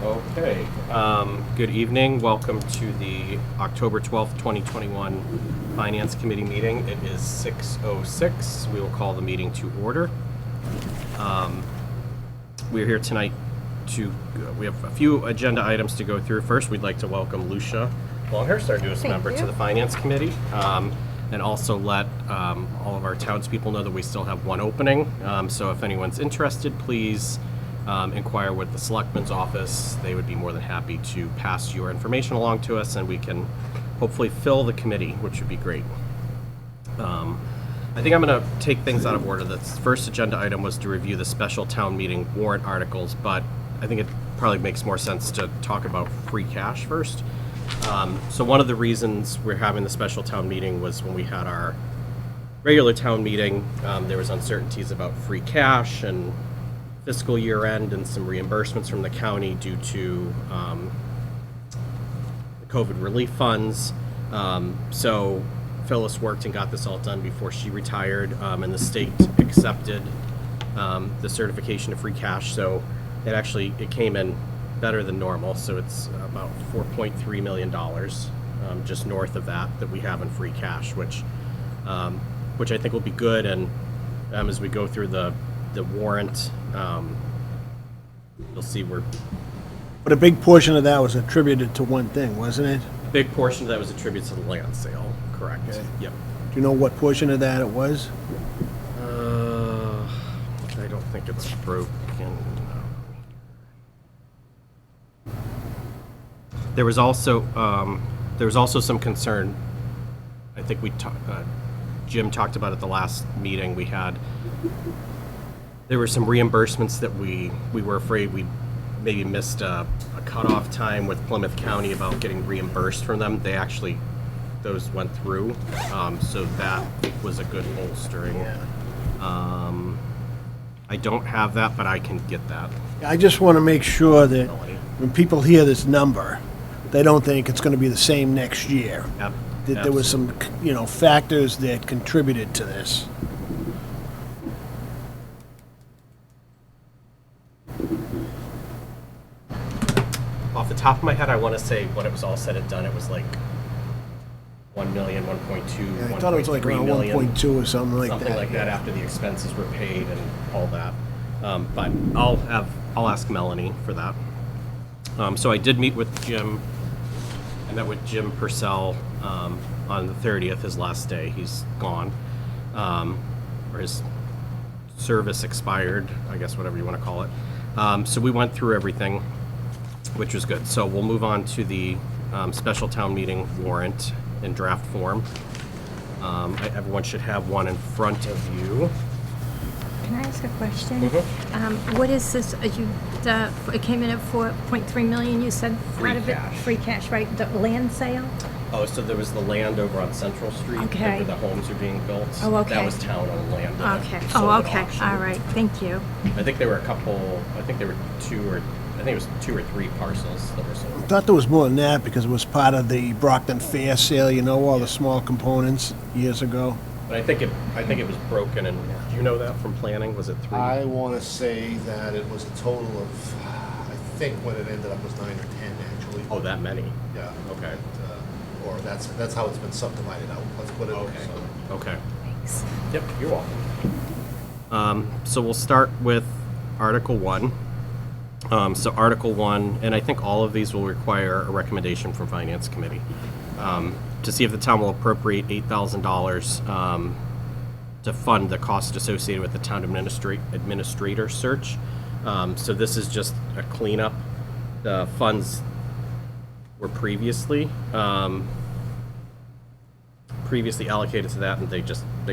Okay. Good evening. Welcome to the October 12th, 2021 Finance Committee meeting. It is 6:06. We will call the meeting to order. We're here tonight we have a few agenda items to go through. First, we'd like to welcome Lucia Longhurst, our newest member to the Finance Committee, and also let all of our townspeople know that we still have one opening. So if anyone's interested, please inquire with the Selectman's office. They would be more than happy to pass your information along to us, and we can hopefully fill the committee, which would be great. I think I'm going to take things out of order. The first agenda item was to review the special town meeting warrant articles, but I think it probably makes more sense to talk about free cash first. So one of the reasons we're having the special town meeting was when we had our regular town meeting, there was uncertainties about free cash and fiscal year end and some reimbursements from the county due to the COVID relief funds. So Phyllis worked and got this all done before she retired, and the state accepted the certification of free cash. So it came in better than normal. So it's about $4.3 million, just north of that we have in free cash, which I think will be good. And as we go through the warrant, you'll see But a big portion of that was attributed to one thing, wasn't it? a big portion of that was attributed to the land sale, correct? Okay. Yep. Do you know what portion of that it was? I don't think it's broken. There was also some concern. I think Jim talked about at the last meeting we had. There were some reimbursements that we were afraid we maybe missed a cutoff time with Plymouth County about getting reimbursed from them. Those went through, so that was a good bolstering. I don't have that, but I can get that. I just want to make sure that when people hear this number, they don't think it's going to be the same next year. Yep. That there was some, factors that contributed to this. Off the top of my head, I want to say when it was all said and done, it was like 1 million, 1.2, Yeah, I thought it was like around 1.2 or something like that. Something like that after the expenses were paid and all that. But I'll ask Melanie for that. So I did meet with Jim. I met with Jim Purcell on the 30th, his last day. He's gone, or his service expired, I guess, whatever you want to call it. So we went through everything, which was good. So we'll move on to the special town meeting warrant in draft form. Everyone should have one in front of you. Can I ask a question? Mm-hmm. What is this, it came in at 4.3 million, you said? Free out of it? cash. Free cash, right, the land sale? Oh, so there was the land over on Central Street Okay. where the homes are being built. Oh, okay. That was town-owned land. that Okay, sold oh, at okay, auction. all right, thank you. I think there were two or three parcels that were I sold. thought there was more than that because it was part of the Brockton Fair sale, all the small components years ago. But I think it was broken, and do you know that from planning? Was it 3? I want to say that it was a total of, I think what it ended up was 9 or 10 actually. Oh, that many? Yeah. Okay. Or that's how it's been subdivided out. Let's put it. Okay. So. Okay. Thanks. Yep, you're welcome. So we'll start with Article 1. So Article 1, and I think all of these will require a recommendation from Finance Committee to see if the town will appropriate $8,000 to fund the cost associated with the town administrator search. So this is just a cleanup. The funds were previously allocated to that, and they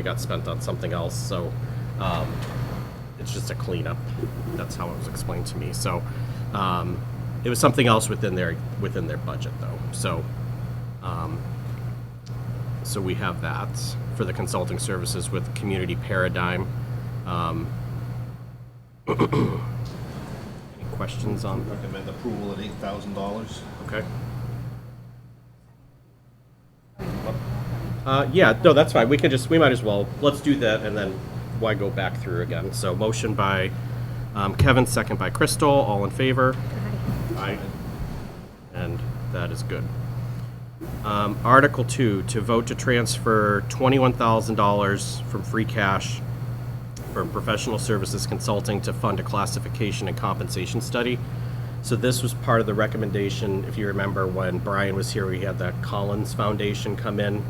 got spent on something else. So it's just a cleanup. That's how it was explained to me. So it was something else within their budget, though. So we have that for the consulting services with Community Paradigm. Any questions on? Recommend approval at $8,000. Okay. Yeah, no, that's fine. We might as well, let's do that, and then why go back through again? So motion by Kevin, second by Crystal, all in favor? Aye. And that is good. Article 2, to vote to transfer $21,000 from free cash from professional services consulting to fund a classification and compensation study. So this was part of the recommendation, if you remember, when Brian was here, we had that Collins Foundation come in,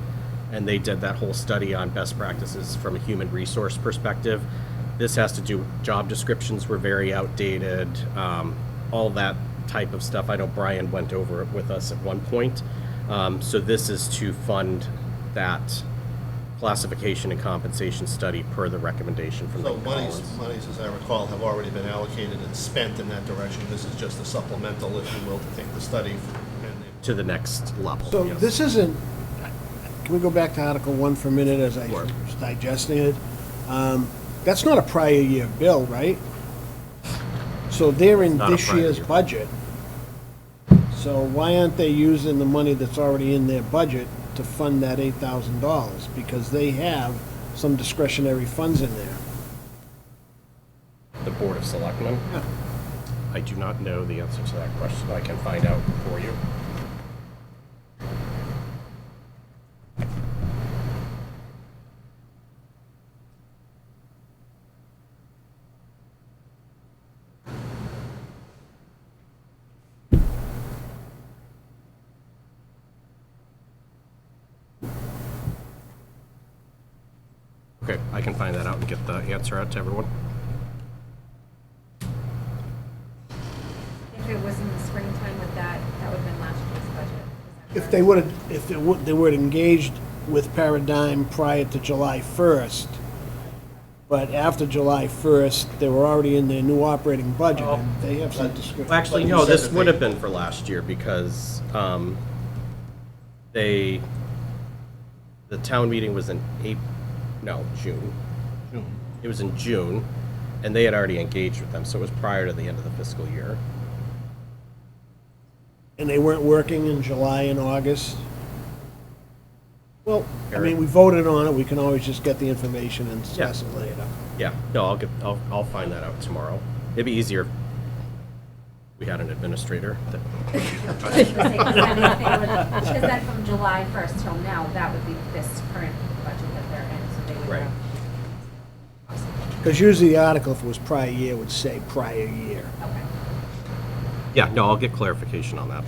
and they did that whole study on best practices from a human resource perspective. This has to do, job descriptions were very outdated, all that type of stuff. I know Brian went over it with us at one point. So this is to fund that classification and compensation study per the recommendation from the So Collins. monies, as I recall, have already been allocated and spent in that direction. This is just a supplemental, if you will, to take the study and To the next level. So yes. this isn't, can we go back to Article 1 for a minute as I Sure. was digesting it? That's not a prior year bill, right? So they're in Not a this prior year's year. budget. So why aren't they using the money that's already in their budget to fund that $8,000? Because they have some discretionary funds in there. The Board of Selectmen? Yeah. I do not know the answer to that question. I can find out for you. Okay, I can find that out and get the answer out to everyone. If it was in the springtime with that, that would have been last year's budget. Is that If correct? they would have, if they were engaged with Paradigm prior to July 1st, but after July 1st, they were already in their new operating budget, and they have some description. Well, actually, But you no, said this that would they- have been for last year because the town meeting was in June. It was in June, and they had already engaged with them, so it was prior to the end of the fiscal year. And they weren't working in July and August? Well, I mean, Eric? we voted on it, we can always just get the information and discuss it later. Yeah, no, I'll find that out tomorrow. It'd be easier if we had an administrator that. Because then from July 1st till now, that would be this current budget that they're in, so they would Right. have. Because usually the article, if it was prior year, would say prior year. Okay. Yeah, no, I'll get clarification on that.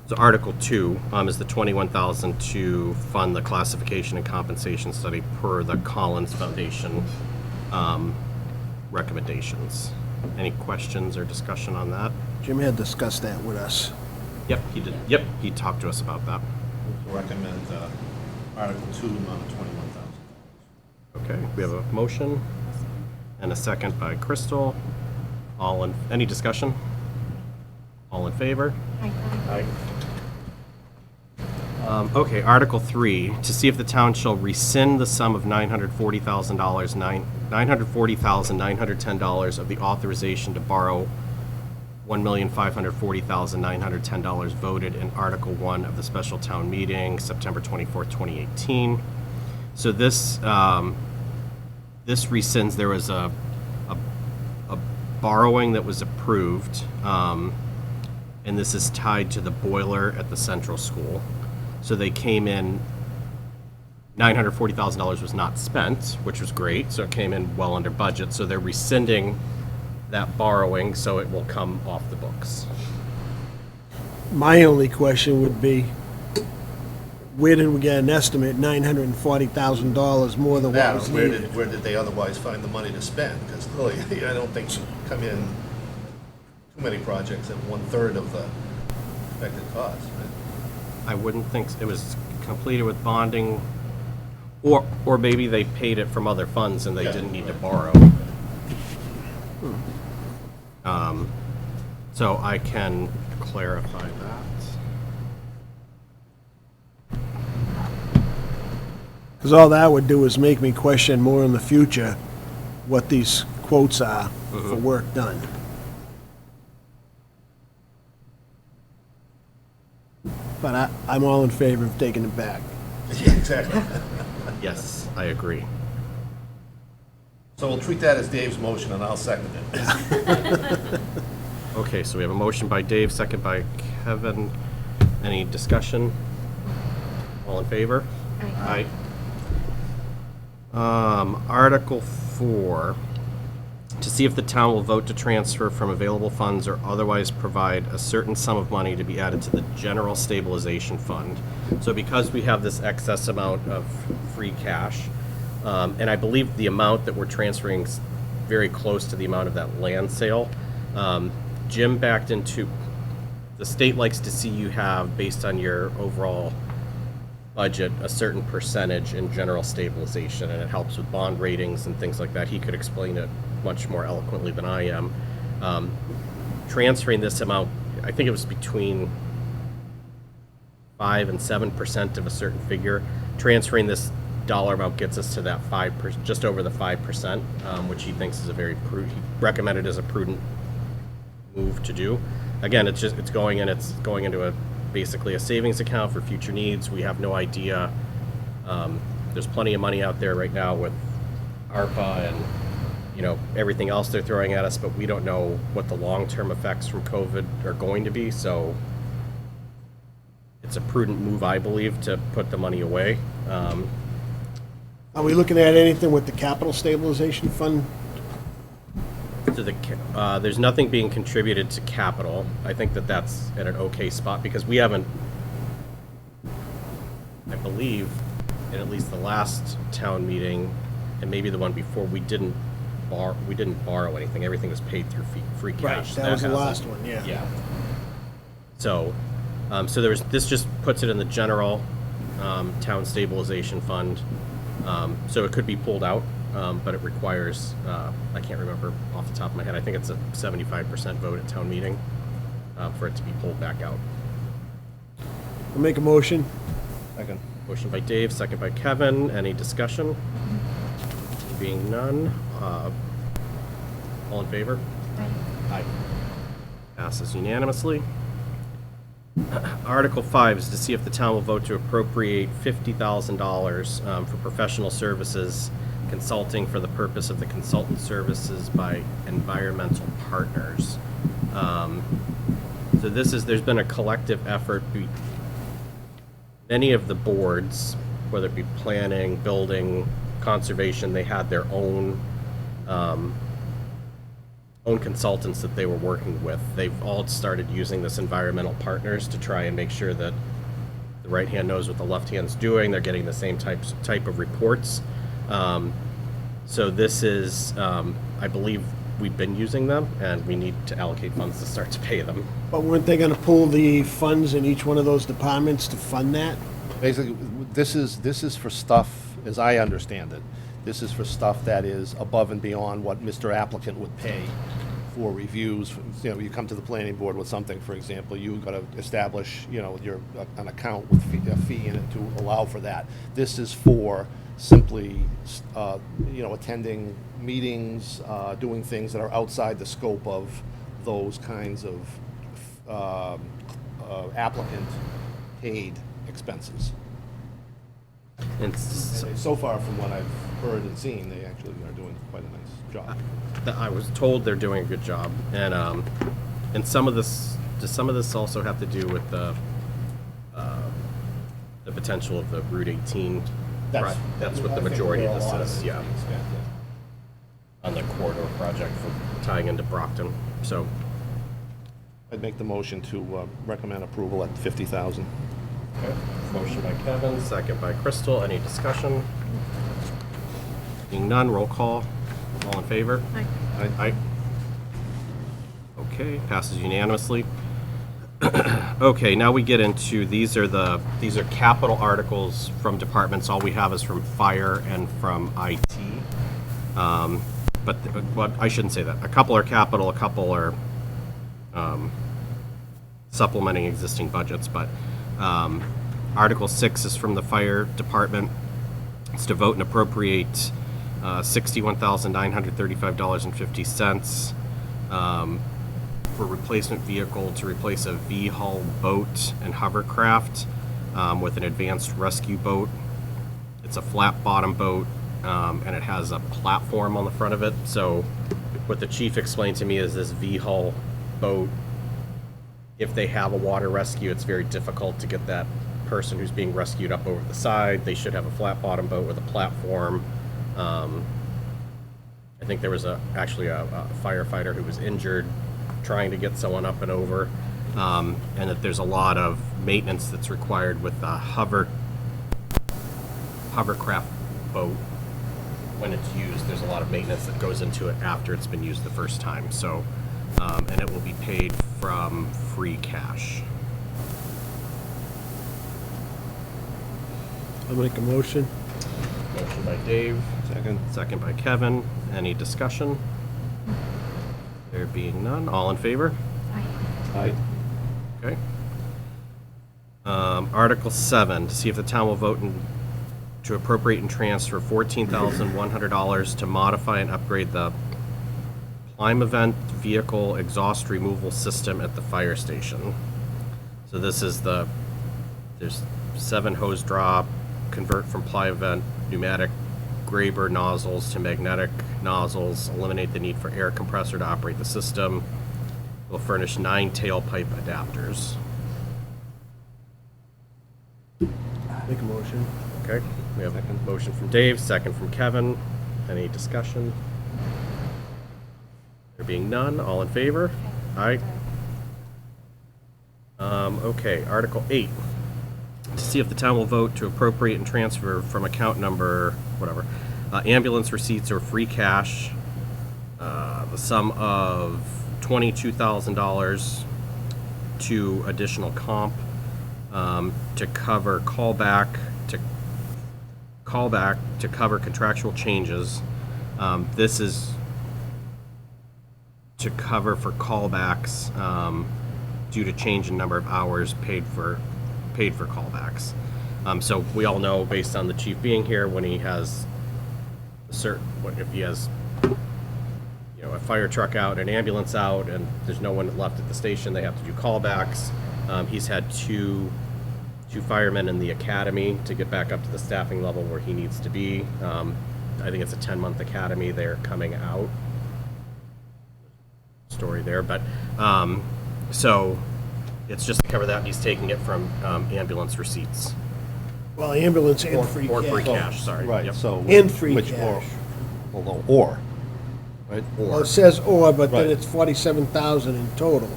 So Article 2 is the $21,000 to fund the classification and compensation study per the Collins Foundation recommendations. Any questions or discussion on that? Jim had discussed that with us. Yep, he did. Yep, he talked to us about that. recommend Article 2, amount of $21,000. Okay, we have a motion and a second by Crystal. Any discussion? All in favor? Aye. Okay, Article 3, to see if the town shall rescind the sum of $940,910 of the authorization to borrow $1,540,910 voted in Article 1 of the special town meeting, September 24th, 2018. So this rescinds, there was a borrowing that was approved, and this is tied to the boiler at the central school. So they came in, $940,000 was not spent, which was great, so it came in well under budget. So they're rescinding that borrowing, so it will come off the books. My only question would be, where did we get an estimate, $940,000 more than what That, was where needed? did they otherwise find the money to spend? Because clearly, I don't think you come in too many projects at 1/3 of the expected cost, right? I wouldn't think, it was completed with bonding, or maybe they paid it from other funds and they Yeah, didn't need to right. borrow. So I can clarify that. Because all that would do is make me question more in the future what these quotes are for work done. But I'm all in favor of taking it back. Yeah, exactly. Yes, I agree. So we'll treat that as Dave's motion, and I'll second it. Okay, so we have a motion by Dave, second by Kevin. Any discussion? All in favor? Aye. Article 4, to see if the town will vote to transfer from available funds or otherwise provide a certain sum of money to be added to the general stabilization fund. So because we have this excess amount of free cash, and I believe the amount that we're transferring is very close to the amount of that land sale, Jim backed into, the state likes to see you have, based on your overall budget, a certain percentage in general stabilization, and it helps with bond ratings and things like that. He could explain it much more eloquently than I am. Transferring this amount, I think it was between 5 and 7% of a certain figure. Transferring this dollar amount gets us to that 5%, just over the 5%, which he thinks is a very prudent, he recommended as a prudent move to do. Again, it's going into basically a savings account for future needs. We have no idea. There's plenty of money out there right now with ARPA and everything else they're throwing at us, but we don't know what the long-term effects from COVID are going to be. So it's a prudent move, I believe, to put the money away. Are we looking at anything with the capital stabilization fund? So there's nothing being contributed to capital. I think that's at an okay spot because we haven't, I believe, in at least the last town meeting and maybe the one before, we didn't borrow anything. Everything was paid through free cash. That was the hasn't- last one, yeah. Yeah. So, this just puts it in the general town stabilization fund. So it could be pulled out, but it requires, I can't remember off the top of my head, I think it's a 75% vote at town meeting for it to be pulled back out. I'll make a motion. Second. Motion by Dave, second by Kevin. Any discussion? Being none, all in favor? Aye. Passes unanimously. Article 5 is to see if the town will vote to appropriate $50,000 for professional services consulting for the purpose of the consultant services by environmental partners. So there's been a collective effort. Many of the boards, whether it be planning, building, conservation, they had their own consultants that they were working with. They've all started using this environmental partners to try and make sure that the right hand knows what the left hand's doing. They're getting the same type of reports. So this is, I believe we've been using them, and we need to allocate funds to start to pay them. But weren't they gonna pull the funds in each one of those departments to fund that? Basically, this is for stuff, as I understand it, this is for stuff that is above and beyond what Mr. Applicant would pay for reviews. You come to the planning board with something, for example, you've got to establish, an account with a fee in it to allow for that. This is for simply, attending meetings, doing things that are outside the scope of those kinds of applicant-paid expenses. And So far, from what I've heard and seen, they actually are doing quite a nice job. I was told they're doing a good job, and some of this, does some of this also have to do with the potential of the Route 18? That's what the majority of this is, yeah, on the corridor project for tying into Brockton. So I'd make the motion to recommend approval at $50,000. okay. Motion by Kevin, second by Crystal. Any discussion? Being none, roll call. All in favor? Aye. Aye. Okay, passes unanimously. Okay, now we get into, these are capital articles from departments. All we have is from fire and from IT. But I shouldn't say that. A couple are capital, a couple are supplementing existing budgets. But Article 6 is from the fire department. It's to vote and appropriate $61,935.50 for replacement vehicle to replace a V-hull boat and hovercraft with an advanced rescue boat. It's a flat bottom boat, and it has a platform on the front of it. So what the chief explained to me is this V-hull boat, if they have a water rescue, it's very difficult to get that person who's being rescued up over the side. They should have a flat bottom boat with a platform. I think there was actually a firefighter who was injured trying to get someone up and over, and that there's a lot of maintenance that's required with a hovercraft boat. When it's used, there's a lot of maintenance that goes into it after it's been used the first time. So, and it will be paid from free cash. I'll make a motion. Motion by Dave. Second. Second by Kevin. Any discussion? There being none, all in favor? Aye. Okay. Article 7, to see if the town will vote to appropriate and transfer $14,100 to modify and upgrade the Plymouth vehicle exhaust removal system at the fire station. So this is there's 7 hose drop, convert from Plymouth pneumatic Graber nozzles to magnetic nozzles, eliminate the need for air compressor to operate the system. Will furnish 9 tailpipe adapters. Make a motion. Okay, we have a motion from Dave, second from Kevin. Any discussion? There being none, all in favor? Aye. Okay, Article 8. To see if the town will vote to appropriate and transfer from account number, whatever, ambulance receipts or free cash, the sum of $22,000 to additional comp, to cover callback to cover contractual changes. This is to cover for callbacks due to change in number of hours paid for callbacks. So we all know, based on the chief being here, when he has if he has a fire truck out, an ambulance out, and there's no one left at the station, they have to do callbacks. He's had two firemen in the academy to get back up to the staffing level where he needs to be. I think it's a 10-month academy. They're coming out. Story there, but so it's just to cover that, and he's taking it from ambulance receipts. Well, ambulance and free Or cash. free cash, sorry. Right, Yep. so. And free which cash. Or, right? Well, it says or, but then Right. it's 47,000 in total.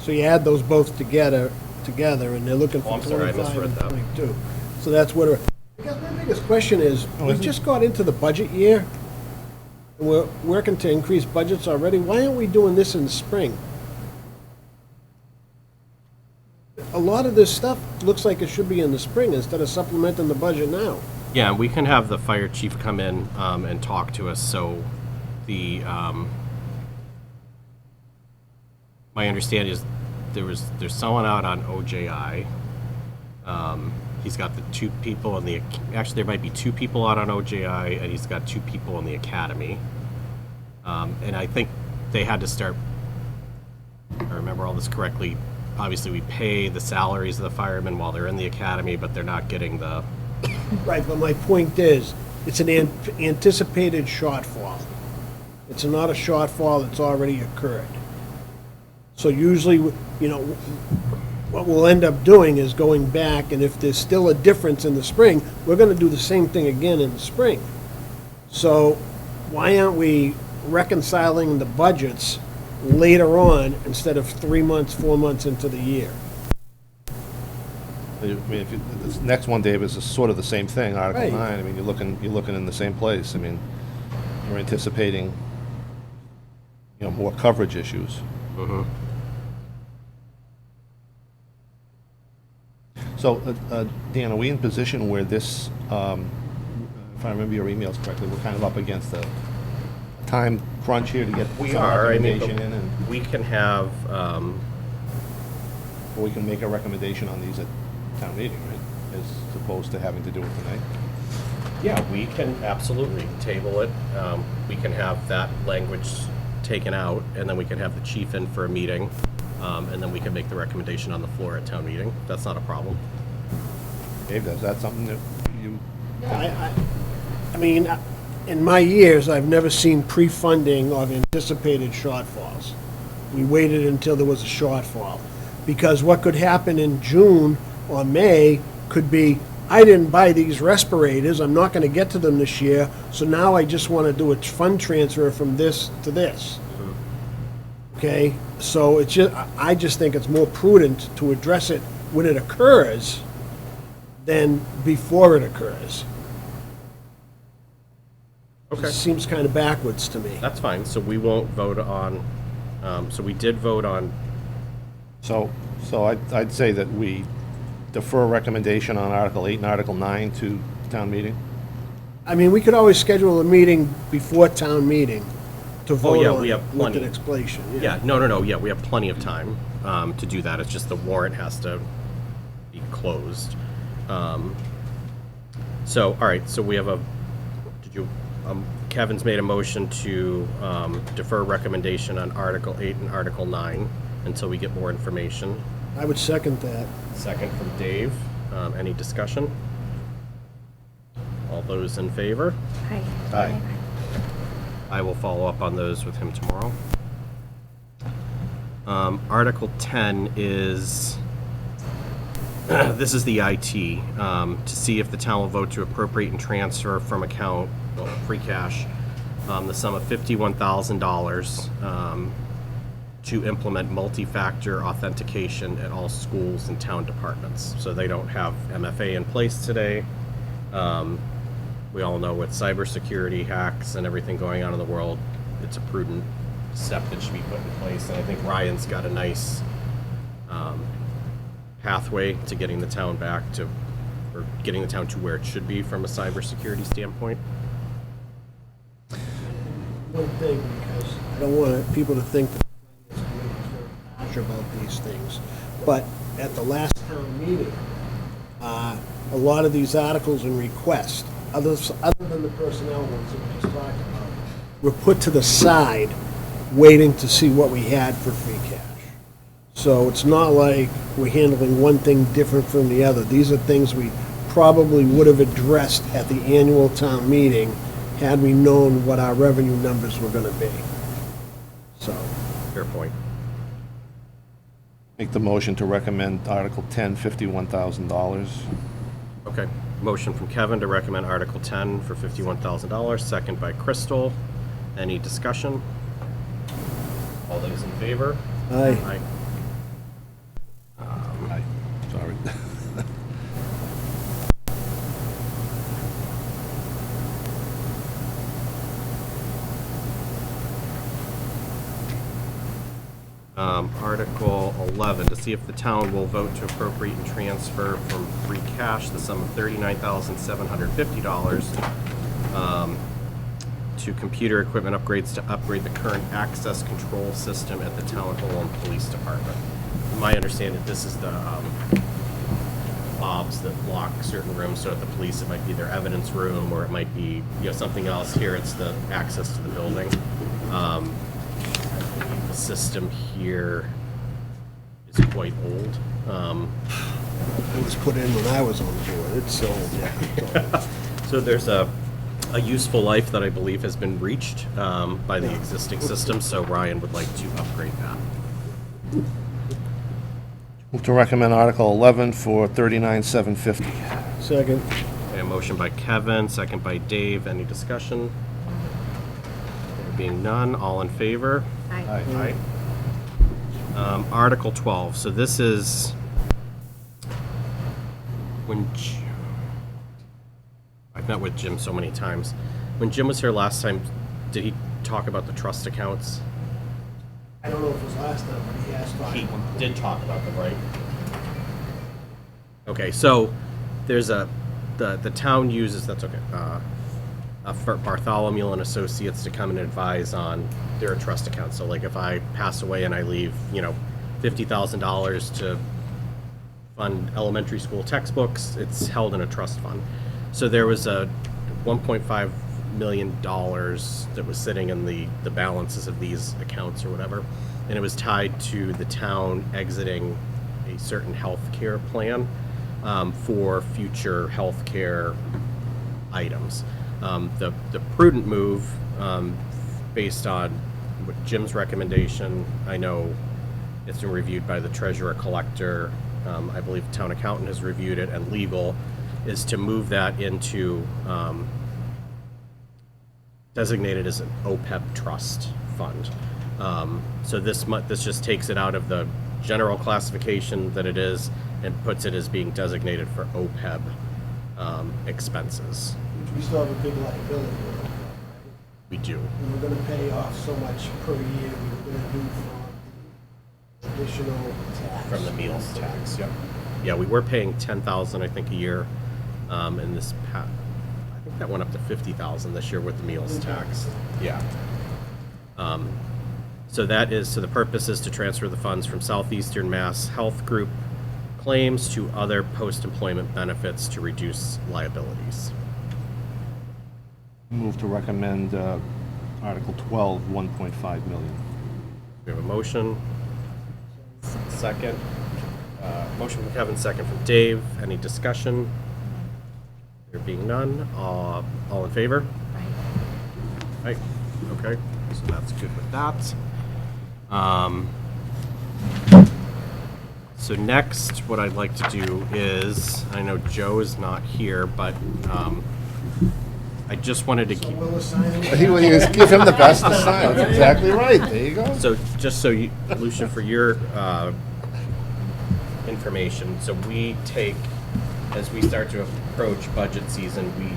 So you add those both together, and they're looking Oh, for I'm sorry, I 25 and misread that. 22. So that's what, I guess my biggest question is, we just got into the budget year, and we're working to increase budgets already. Why aren't we doing this in the spring? A lot of this stuff looks like it should be in the spring instead of supplementing the budget now. Yeah, we can have the fire chief come in and talk to us. So the my understanding is there's someone out on OJI. He's got the 2 people in the, actually there might be 2 people out on OJI, and he's got 2 people in the academy. And I think they had to start, if I remember all this correctly, obviously we pay the salaries of the firemen while they're in the academy, but they're not getting the, Right, but my point is, it's an anticipated shortfall. It's not a shortfall that's already occurred. So usually, what we'll end up doing is going back, and if there's still a difference in the spring, we're gonna do the same thing again in the spring. So why aren't we reconciling the budgets later on instead of 3 months, 4 months into the year? I mean, this next one, Dave, is sort of the same thing, Article Right. 9. I mean, you're looking in the same place. I mean, you're anticipating, more coverage issues. So, Dan, are we in position where this, if I remember your emails correctly, we're kind of up against a time crunch here to get we some are, I mean, recommendation in, and we can have, we can make a recommendation on these at town meeting, right? As opposed to having to do it tonight. yeah, we can absolutely table it. We can have that language taken out, and then we can have the chief in for a meeting, and then we can make the recommendation on the floor at town meeting. That's not a problem. Dave, is that something that you? I mean, in my years, I've never seen pre-funding of anticipated shortfalls. We waited until there was a shortfall. Because what could happen in June or May could be, I didn't buy these respirators, I'm not gonna get to them this year, so now I just wanna do a fund transfer from this to this. Okay, so it's just, I just think it's more prudent to address it when it occurs than before it occurs. Okay. It seems kind of backwards to me. That's fine, so we won't vote on, so we did vote on, So I'd say that we defer recommendation on Article 8 and Article 9 to town meeting. I mean, we could always schedule a meeting before town meeting to vote yeah, on we it have with plenty. an explanation. yeah, no, yeah, we have plenty of time to do that. It's just the warrant has to be closed. So, all right, so we have Kevin's made a motion to defer recommendation on Article 8 and Article 9 until we get more information. I would second that. Second from Dave. Any discussion? All those in favor? Aye. Aye. I will follow up on those with him tomorrow. Article 10 is, this is the IT, to see if the town will vote to appropriate and transfer from account, free cash, the sum of $51,000 to implement multi-factor authentication at all schools and town departments. So they don't have MFA in place today. We all know with cybersecurity hacks and everything going on in the world, it's a prudent step that should be put in place. And I think Ryan's got a nice pathway to getting the town back to, or getting the town to where it should be from a cybersecurity standpoint. One thing, because I don't want people to think that the finance committee is very harsh about these things, but at the last town meeting, a lot of these articles and requests, other than the personnel ones that we just talked about, were put to the side, waiting to see what we had for free cash. So it's not like we're handling one thing different from the other. These are things we probably would have addressed at the annual town meeting had we known what our revenue numbers were gonna be. So, Fair point. Make the motion to recommend Article 10, $51,000. Okay. Motion from Kevin to recommend Article 10 for $51,000, second by Crystal. Any discussion? All those in favor? aye. Aye. Aye. Sorry. Article 11, to see if the town will vote to appropriate and transfer from free cash the sum of $39,750 to computer equipment upgrades to upgrade the current access control system at the town hall and police department. From my understanding, this is the fobs that block certain rooms. So at the police, it might be their evidence room, or it might be something else. Here, it's the access to the building. The system here is quite old. It was put in when I was on board, it's so, yeah. So there's a useful life that I believe has been reached by the existing system, so Ryan would like to upgrade that. Move to recommend Article 11 for $39,750. Second, Okay, a motion by Kevin, second by Dave. Any discussion? There being none, all in favor? Aye. Aye. Article 12, so this is when I've met with Jim so many times. When Jim was here last time, did he talk about the trust accounts? I don't know if it was last time, but he asked He did talk about them, right? Okay, so there's the town uses, that's okay, for Bartholomew and Associates to come and advise on their trust account. So like if I pass away and I leave, $50,000 to fund elementary school textbooks, it's held in a trust fund. So there was a $1.5 million that was sitting in the balances of these accounts or whatever, and it was tied to the town exiting a certain health care plan for future health care items. The prudent move, based on what Jim's recommendation, I know it's been reviewed by the treasurer collector, I believe town accountant has reviewed it, and legal, is to move that into designated as an OPEB trust fund. So this just takes it out of the general classification that it is and puts it as being designated for OPEB expenses. Which we still have a big liability with, right? We do. And we're gonna pay off so much per year, we were gonna do from the additional tax. From the meals tax, yep. Yeah, we were paying 10,000, I think, a year, in this I think that went up to 50,000 this year with the meals tax. Yeah. So the purpose is to transfer the funds from Southeastern Mass Health Group claims to other post-employment benefits to reduce liabilities. Move to recommend Article 12, 1.5 million. We have a motion. Second. Motion from Kevin, second from Dave. Any discussion? There being none, all in favor? Right. Okay, so that's good with that. So next, what I'd like to do is, I know Joe is not here, but I just wanted to So keep, we'll assign He was give him the best to sign. That's exactly right. There you go. so just so you, Lucia, for your information, so we take, as we start to approach budget season, we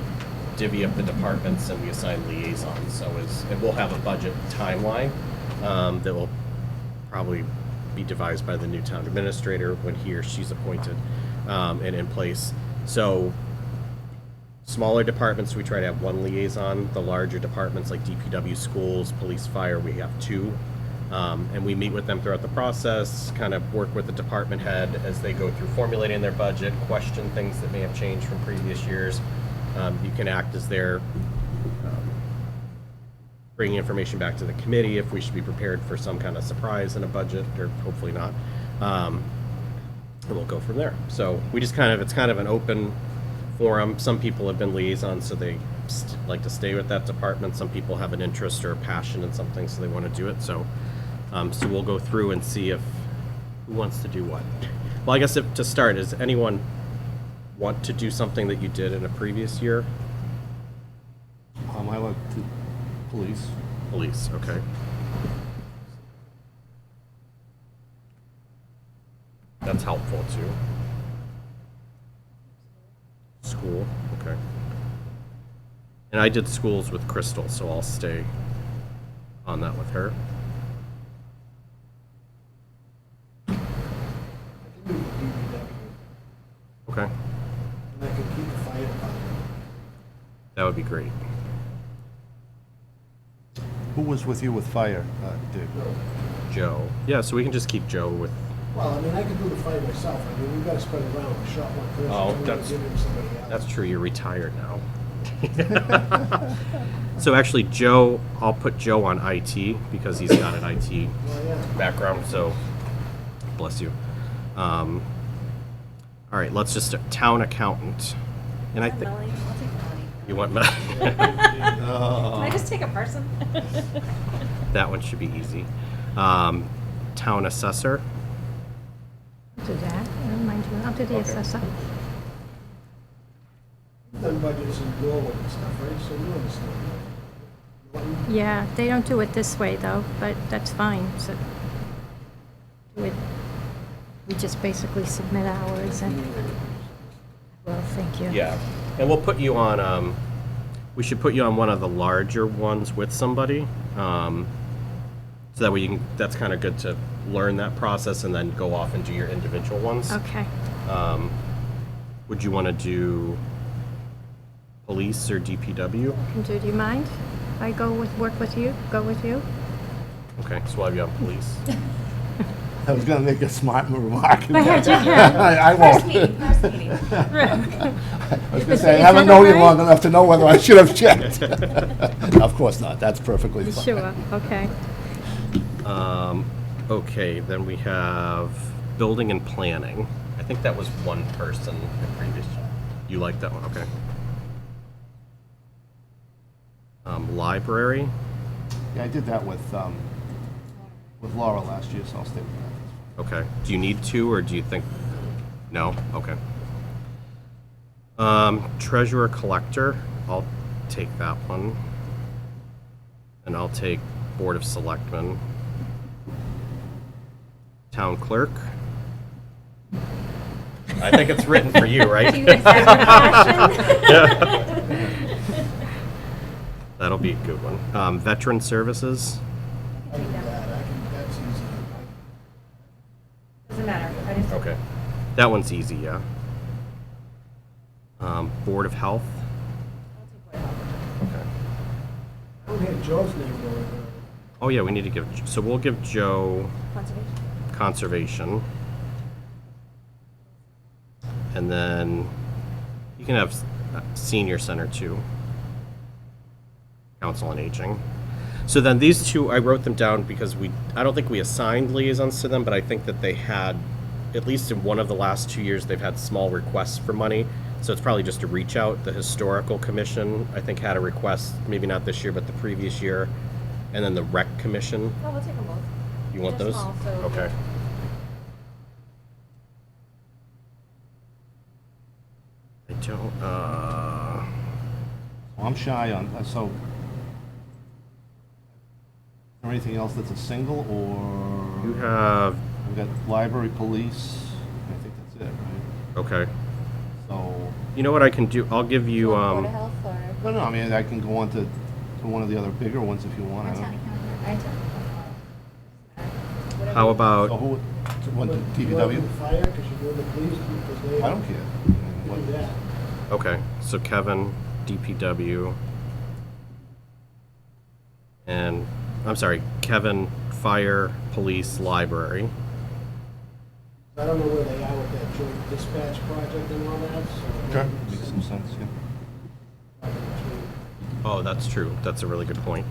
divvy up the departments and we assign liaisons. So and we'll have a budget timeline that will probably be devised by the new town administrator when he or she's appointed and in place. So smaller departments, we try to have one liaison. The larger departments like DPW, schools, police, fire, we have two. And we meet with them throughout the process, kind of work with the department head as they go through formulating their budget, question things that may have changed from previous years. You can act as their bringing information back to the committee if we should be prepared for some kind of surprise in a budget, or hopefully not. And we'll go from there. So we just it's kind of an open forum. Some people have been liaisons, so they like to stay with that department. Some people have an interest or a passion in something, so they want to do it. So we'll go through and see who wants to do what. Well, I guess to start, does anyone want to do something that you did in a previous year? I like to police. Police, okay. That's helpful too. School, okay. And I did schools with Crystal, so I'll stay on that with her. I can do the DPW, Okay, and I can keep the fire department. that would be great. Who was with you with fire, Dave? Joe. Yeah, so we can just keep Joe with. Well, I mean, I can do the fire myself. I mean, we've got to spread it around. A shot one person. Oh, I'm gonna that's- give him somebody else. That's true, you're retired now. So actually, Joe, I'll put Joe on IT because he's got an IT Well, yeah. background, so bless you. All right, let's just town accountant. And I think Melanie, I'll take Melanie. you want Can I just take a person? that one should be easy. Town assessor. Do that, I don't mind you, I'll do the assessor. We've done budgets in Norwood and stuff, right? So we understand. Norton? Yeah, they don't do it this way though, but that's fine, so. We just basically submit ours and, well, thank you. Yeah, and we'll put you on. We should put you on one of the larger ones with somebody, so that way you can. That's kind of good to learn that process and then go off and do your individual ones. Okay. Would you want to do police or DPW? Do you mind if I work with you, go with you? Okay, so we'll have you on police. I was going to make a smart remark. Go ahead, I won't. First meeting. I was going to say, I haven't known you long enough to know whether I should have checked. Of course not. That's perfectly fine. Sure, okay. Okay, then we have building and planning. I think that was one person in previous. You like that one? Okay. Library, Yeah, I did that with Laura last year, so I'll stay with that. okay. Do you need two, or do you think, no? Okay. Treasurer collector, I'll take that one. And I'll take Board of Selectmen. Town clerk. I think it's written for you, right? Do you use that passion? That'll be a good one. Veteran services. I can do that, that's easy. Doesn't matter. I just. Okay. That one's easy, yeah. Board of Health. I'll take Board of Health. Okay. I don't hear Joe's name going on. Oh yeah, we need to give, so we'll give Joe Conservation. conservation. And then you can have senior center too. Council on Aging. So then these two, I wrote them down because I don't think we assigned liaisons to them, but I think that they had, at least in one of the last 2 years, they've had small requests for money. So it's probably just to reach out. The Historical Commission, I think, had a request, maybe not this year, but the previous year. And then the Rec Commission. Oh, we'll take them both. You want They're those? small, so- Okay. I don't, Well, I'm shy on, so, is there anything else that's a single, or? you have, We've got library, police, I think that's it, right? okay. So, You know what I can do? I'll give you, Board of Health or? no, I mean, I can go on to one of the other bigger ones if you want. I Or don't- town accountant. Whatever how So about, who would, want the You DPW? want Fire, because you're doing the police, because they. I don't care. Do that. okay, so Kevin, DPW. And, I'm sorry, Kevin, Fire, Police, Library. I don't know where they are with that joint dispatch project and all that, so. Okay. Makes some sense, yeah. Oh, that's true. That's a really good point.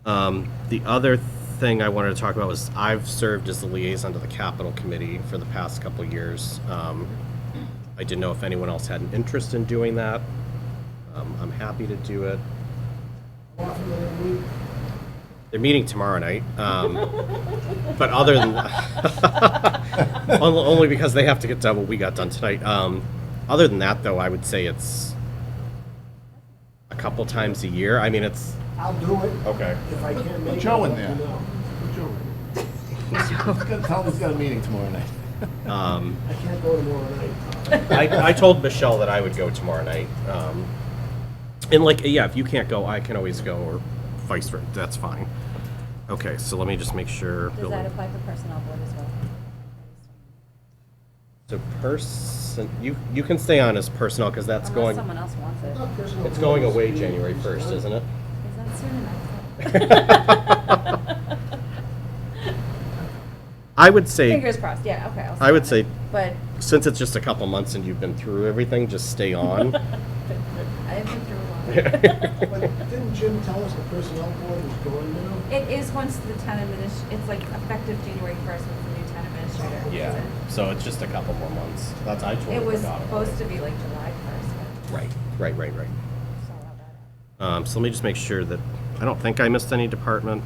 The other thing I wanted to talk about was I've served as the liaison to the Capital Committee for the past couple of years. I didn't know if anyone else had an interest in doing that. I'm happy to do it. How often do they meet? They're meeting tomorrow night. But other than only because they have to get done what we got done tonight. Other than that, though, I would say it's a couple times a year. I mean, it's I'll do it. okay. If I can't make it. Joe in I'll let there. you know. Put Joe in. Tell him he's got a meeting tomorrow night. I can't go tomorrow night. I told Michelle that I would go tomorrow night. And like, yeah, if you can't go, I can always go, or vice versa. That's fine. Okay, so let me just make sure. Does that apply for personnel board as well? So you can stay on as personnel because that's Unless going. someone else wants it. Not personal It's going goals, away you know, January it's 1st, fine. isn't it? Is that soon enough? I would say. Fingers crossed, yeah, okay. I'll I would stay say, on it. But since it's just a couple months and you've been through everything, just stay on. I've been through a lot. But didn't Jim tell us the personnel board is going now? It is once the town it's like effective January 1st with the new town administrator. Yeah. So it's just a couple more months. That's I totally It was forgot about supposed it. to be like July 1st, Right. but saw how that. So let me just make sure that I don't think I missed any department.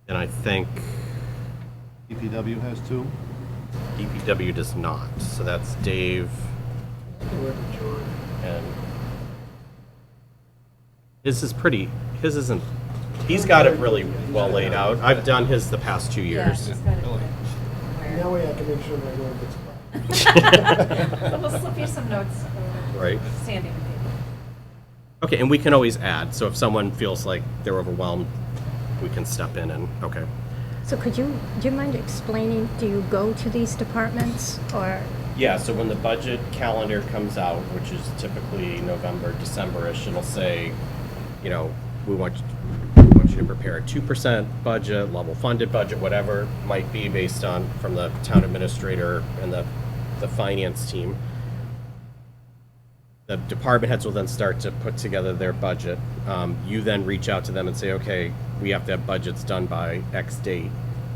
And I think DPW has two. DPW does not. So that's Dave I can work with John. and his isn't, he's got it really well laid out. I've done his the past 2 Yeah, years. he's got it good. And that way I can make sure my road gets plowed. We'll slip you some notes. Right. Sandy would be. Okay, and we can always add. So if someone feels like they're overwhelmed, we can step in and, okay. So do you mind explaining, do you go to these departments or? Yeah, so when the budget calendar comes out, which is typically November, December-ish, it'll say, you know, we want you to prepare a 2% budget, level funded budget, whatever it might be based on from the town administrator and the finance team. The department heads will then start to put together their budget. You then reach out to them and say, okay, we have to have budgets done by X date.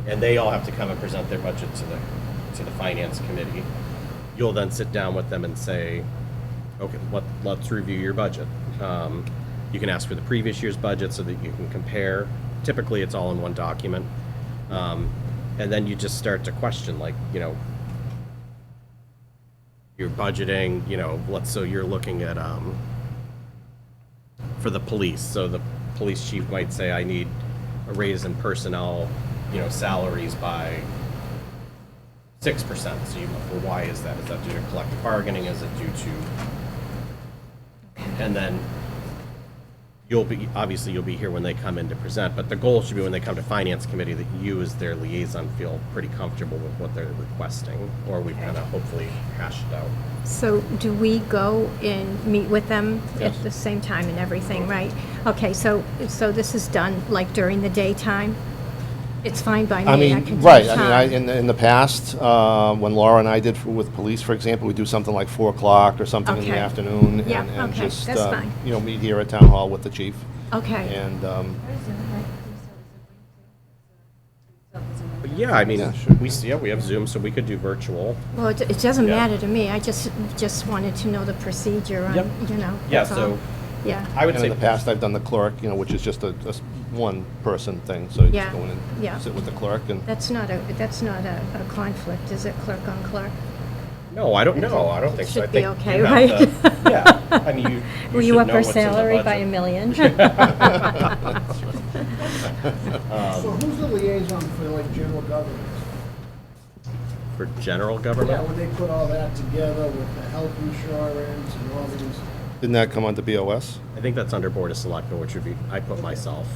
And they all have to come and present their budget to the finance committee. You'll then sit down with them and say, okay, let's review your budget. You can ask for the previous year's budget so that you can compare. Typically, it's all in one document. And then you just start to question, like, you're budgeting, so you're looking at, for the police. So the police chief might say, I need a raise in personnel, salaries by 6%. So well, why is that? Is that due to collective bargaining? Is it due to, and then you'll be here when they come in to present, but the goal should be when they come to finance committee that you as their liaison feel pretty comfortable with what they're requesting, or we kind of hopefully hash it out. So do we go and meet with them Yes. at the same time and everything, right? Okay, so this is done like during the daytime? It's fine by me. I can mean, do right, time. in the past, when Laura and I did with police, for example, we do something like 4 o'clock or something in the Okay. afternoon. Yeah, and okay, just, that's fine. meet here at Town Hall with the chief. Okay, And, But yeah, I mean, Yeah, sure. we have Zoom, so we could do virtual. well, it doesn't Yeah. matter to me. I just wanted to know the procedure on, Yep. Yeah, that's so all. Yeah, I would and say in the past, I've done the clerk, which is just a one-person thing, so you Yeah, just go in yeah. and sit with the clerk and. that's not a conflict, is it, clerk on clerk? no, I don't know. I don't think so. I Should be think okay, you have right? to- yeah, I mean, you Will should you up know her what's in the salary by budget. $1 million? So who's the liaison for like general government? For general Yeah, government. when they put all that together with the health insurance and all these, Didn't that come under BOS? I think that's under Board of Selectmen, which would be, I put myself.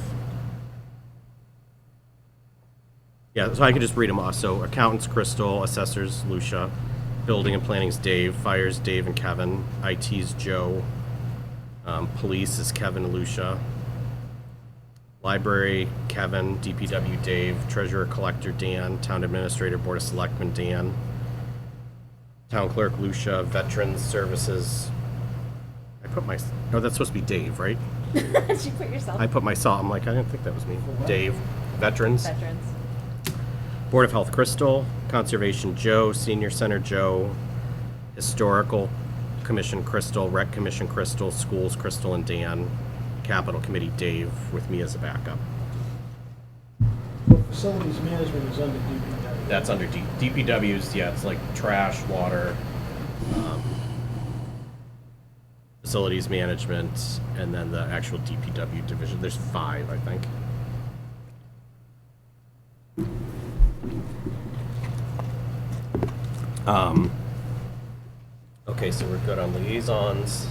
Yeah, so I could just read them off. So accountants, Crystal; assessors, Lucia; building and planning's Dave; fires, Dave and Kevin; IT's Joe; police is Kevin and Lucia; library, Kevin; DPW, Dave; treasurer, collector, Dan; town administrator, Board of Selectmen, Dan; town clerk, Lucia; veterans services. No, that's supposed to be Dave, right? Did you put yourself? I put myself, I'm like, I didn't think that was me. Dave, veterans. Veterans. Board of Health, Crystal; Conservation, Joe; Senior Center, Joe; Historical Commission, Crystal; Rec Commission, Crystal; Schools, Crystal and Dan; Capital Committee, Dave, with me as a backup. facilities management is under DPW. That's under DPW's, yeah, it's like trash, water, facilities management, and then the actual DPW division. There's 5, I think. Okay, so we're good on liaisons.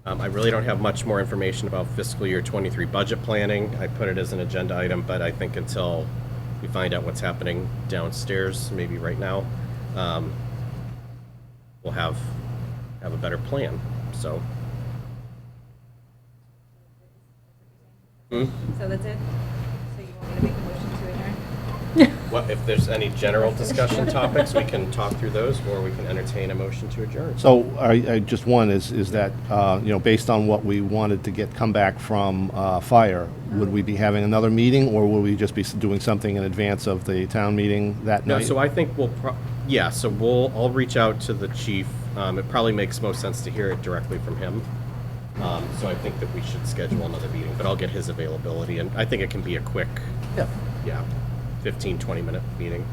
I really don't have much more information about fiscal year 23 budget planning. I put it as an agenda item, but I think until we find out what's happening downstairs, maybe right now, we'll have a better plan, so. So that's it? So you want me to make a motion to adjourn? What, if there's any general discussion topics, we can talk through those, or we can entertain a motion to adjourn. So I just one is that, based on what we wanted to come back from fire, would we be having another meeting, or will we just be doing something in advance of the town meeting that No, night? so I think I'll reach out to the chief. It probably makes most sense to hear it directly from him. So I think that we should schedule another meeting, but I'll get his availability, and I think it can be a quick, 15, 20-minute meeting.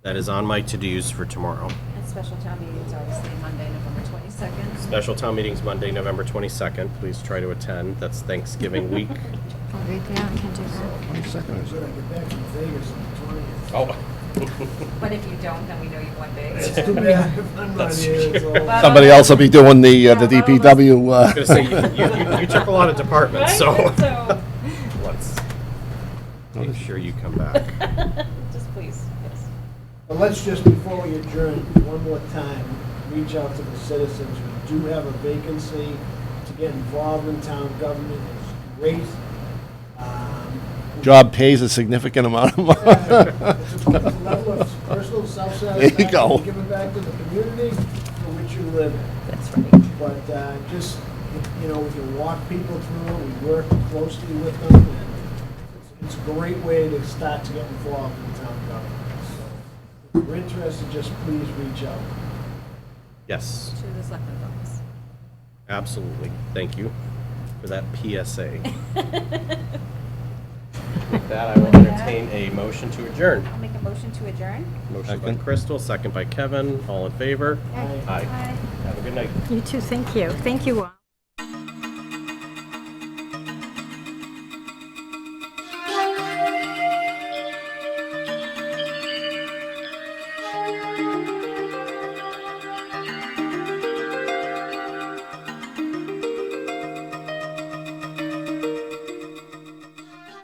That is on my to-dos for tomorrow. And special town meeting is obviously Monday, November 22nd. Special town meeting's Monday, November 22nd. Please try to attend. That's Thanksgiving week. I'll read that, I can do that. 22nd is Good, I get back from Vegas on the 20th. Oh. But if you don't, then we know you've won big. It's too bad if I'm not That's here, true. so. Somebody else will be doing the I was DPW. gonna say, you took a lot of departments, so let's make sure you come back. Just please, yes. But let's just, before we adjourn, one more time, reach out to the citizens. We do have a vacancy to get involved in town government. It's great. Job pays a significant amount of money. It's a level of personal self-satisfaction. There you go. Giving back to the community for which you live in. That's right. But just, we can walk people through it. We work closely with them. And it's a great way to start to get involved in town government. So if you're interested, just please reach out. Yes. To the selectmen's office. Absolutely. Thank you for that PSA. With that, I will entertain a motion to adjourn. I'll make a motion to adjourn. Motion by Second. Crystal, second by Kevin. All in favor? Aye. Aye. Have a good night. You too, thank you. Thank you all.